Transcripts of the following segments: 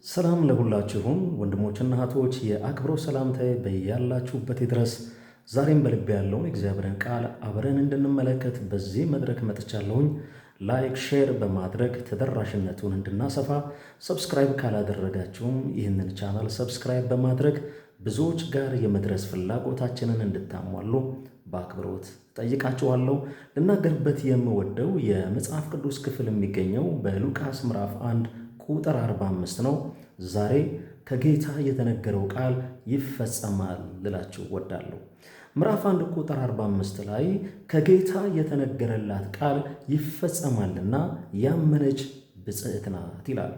ሰላም ለሁላችሁም ወንድሞችና እህቶች፣ የአክብሮት ሰላምታዬ በያላችሁበት ይድረስ። ዛሬም በልቤ ያለውን የእግዚአብሔርን ቃል አብረን እንድንመለከት በዚህ መድረክ መጥቻለሁኝ። ላይክ፣ ሼር በማድረግ ተደራሽነቱን እንድናሰፋ፣ ሰብስክራይብ ካላደረጋችሁም ይህንን ቻናል ሰብስክራይብ በማድረግ ብዙዎች ጋር የመድረስ ፍላጎታችንን እንድታሟሉ በአክብሮት ጠይቃችኋለሁ። ልናገርበት የምወደው የመጽሐፍ ቅዱስ ክፍል የሚገኘው በሉቃስ ምዕራፍ 1 ቁጥር 45 ነው። ዛሬ ከጌታ የተነገረው ቃል ይፈጸማል ልላችሁ ወዳለሁ። ምዕራፍ 1 ቁጥር 45 ላይ ከጌታ የተነገረላት ቃል ይፈጸማልና ያመነች ብፅዕት ናት ይላል።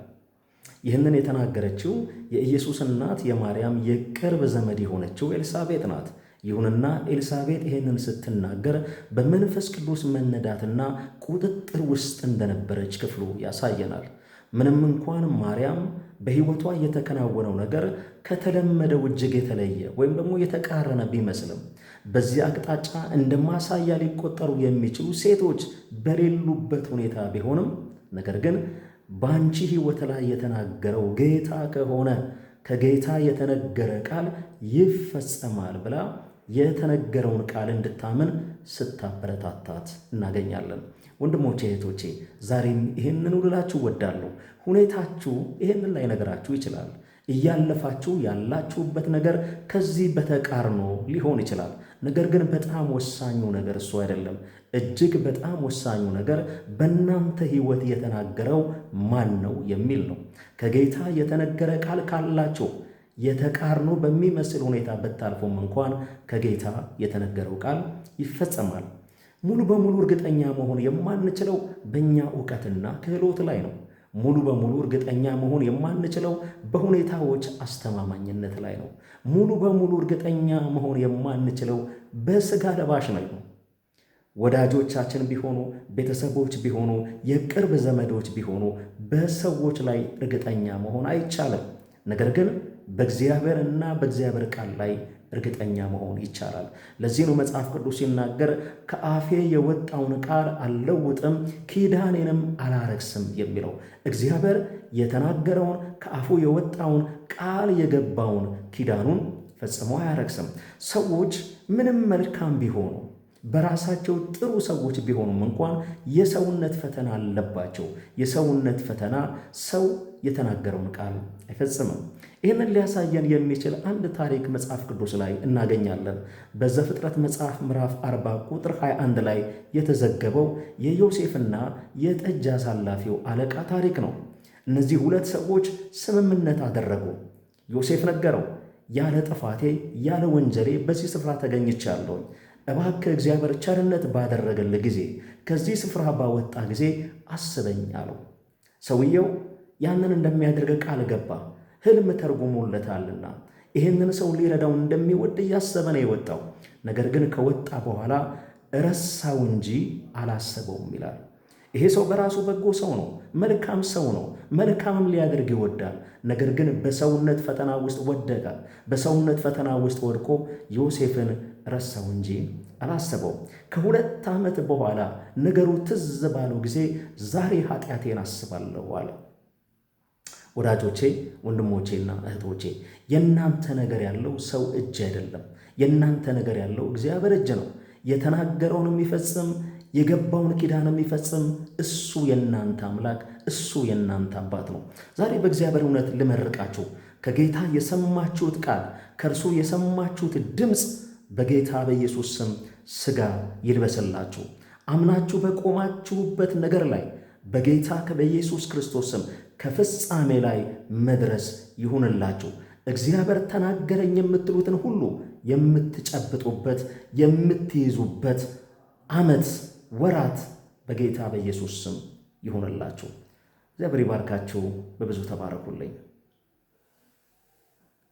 ይህንን የተናገረችው የኢየሱስ እናት የማርያም የቅርብ ዘመድ የሆነችው ኤልሳቤጥ ናት። ይሁንና ኤልሳቤጥ ይህንን ስትናገር በመንፈስ ቅዱስ መነዳትና ቁጥጥር ውስጥ እንደነበረች ክፍሉ ያሳየናል። ምንም እንኳን ማርያም በሕይወቷ የተከናወነው ነገር ከተለመደው እጅግ የተለየ ወይም ደግሞ የተቃረነ ቢመስልም በዚህ አቅጣጫ እንደ ማሳያ ሊቆጠሩ የሚችሉ ሴቶች በሌሉበት ሁኔታ ቢሆንም ነገር ግን በአንቺ ሕይወት ላይ የተናገረው ጌታ ከሆነ ከጌታ የተነገረ ቃል ይፈጸማል ብላ የተነገረውን ቃል እንድታምን ስታበረታታት እናገኛለን። ወንድሞቼ እህቶቼ፣ ዛሬም ይህንን ልላችሁ ወዳለሁ። ሁኔታችሁ ይህንን ላይ ነገራችሁ ይችላል። እያለፋችሁ ያላችሁበት ነገር ከዚህ በተቃርኖ ሊሆን ይችላል። ነገር ግን በጣም ወሳኙ ነገር እሱ አይደለም። እጅግ በጣም ወሳኙ ነገር በእናንተ ሕይወት የተናገረው ማን ነው የሚል ነው። ከጌታ የተነገረ ቃል ካላችሁ የተቃርኖ በሚመስል ሁኔታ ብታልፉም እንኳን ከጌታ የተነገረው ቃል ይፈጸማል። ሙሉ በሙሉ እርግጠኛ መሆን የማንችለው በእኛ ዕውቀትና ክህሎት ላይ ነው። ሙሉ በሙሉ እርግጠኛ መሆን የማንችለው በሁኔታዎች አስተማማኝነት ላይ ነው። ሙሉ በሙሉ እርግጠኛ መሆን የማንችለው በሥጋ ለባሽ ላይ ነው። ወዳጆቻችን ቢሆኑ፣ ቤተሰቦች ቢሆኑ፣ የቅርብ ዘመዶች ቢሆኑ በሰዎች ላይ እርግጠኛ መሆን አይቻልም። ነገር ግን በእግዚአብሔር እና በእግዚአብሔር ቃል ላይ እርግጠኛ መሆን ይቻላል። ለዚህ ነው መጽሐፍ ቅዱስ ሲናገር ከአፌ የወጣውን ቃል አልለውጥም፣ ኪዳኔንም አላረክስም የሚለው። እግዚአብሔር የተናገረውን ከአፉ የወጣውን ቃል የገባውን ኪዳኑን ፈጽሞ አያረክስም። ሰዎች ምንም መልካም ቢሆኑ በራሳቸው ጥሩ ሰዎች ቢሆኑም እንኳን የሰውነት ፈተና አለባቸው። የሰውነት ፈተና ሰው የተናገረውን ቃል አይፈጽምም። ይህንን ሊያሳየን የሚችል አንድ ታሪክ መጽሐፍ ቅዱስ ላይ እናገኛለን። በዘፍጥረት መጽሐፍ ምዕራፍ 40 ቁጥር 21 ላይ የተዘገበው የዮሴፍና የጠጅ አሳላፊው አለቃ ታሪክ ነው። እነዚህ ሁለት ሰዎች ስምምነት አደረጉ። ዮሴፍ ነገረው፣ ያለ ጥፋቴ ያለ ወንጀሌ በዚህ ስፍራ ተገኝቻለሁ። እባክህ እግዚአብሔር ቸርነት ባደረገልህ ጊዜ ከዚህ ስፍራ ባወጣ ጊዜ አስበኝ አለው። ሰውየው ያንን እንደሚያደርግ ቃል ገባ። ሕልም ተርጉሞለታልና ይህንን ሰው ሊረዳው እንደሚወድ እያሰበ ነው የወጣው። ነገር ግን ከወጣ በኋላ ረሳው እንጂ አላሰበውም ይላል። ይሄ ሰው በራሱ በጎ ሰው ነው፣ መልካም ሰው ነው፣ መልካምም ሊያደርግ ይወዳል። ነገር ግን በሰውነት ፈተና ውስጥ ወደቀ። በሰውነት ፈተና ውስጥ ወድቆ ዮሴፍን ረሳው እንጂ አላሰበውም። ከ2 ዓመት በኋላ ነገሩ ትዝ ባለው ጊዜ ዛሬ ኃጢአቴን አስባለሁ አለ። ወዳጆቼ፣ ወንድሞቼና እህቶቼ፣ የእናንተ ነገር ያለው ሰው እጅ አይደለም። የእናንተ ነገር ያለው እግዚአብሔር እጅ ነው። የተናገረውን የሚፈጽም የገባውን ኪዳን የሚፈጽም እሱ የእናንተ አምላክ፣ እሱ የእናንተ አባት ነው። ዛሬ በእግዚአብሔር እውነት ልመርቃችሁ። ከጌታ የሰማችሁት ቃል፣ ከእርሱ የሰማችሁት ድምፅ በጌታ በኢየሱስ ስም ሥጋ ይልበስላችሁ። አምናችሁ በቆማችሁበት ነገር ላይ በጌታ በኢየሱስ ክርስቶስ ስም ከፍጻሜ ላይ መድረስ ይሁንላችሁ። እግዚአብሔር ተናገረኝ የምትሉትን ሁሉ የምትጨብጡበት የምትይዙበት ዓመት፣ ወራት በጌታ በኢየሱስ ስም ይሁንላችሁ። እግዚአብሔር ይባርካችሁ። በብዙ ተባረኩልኝ።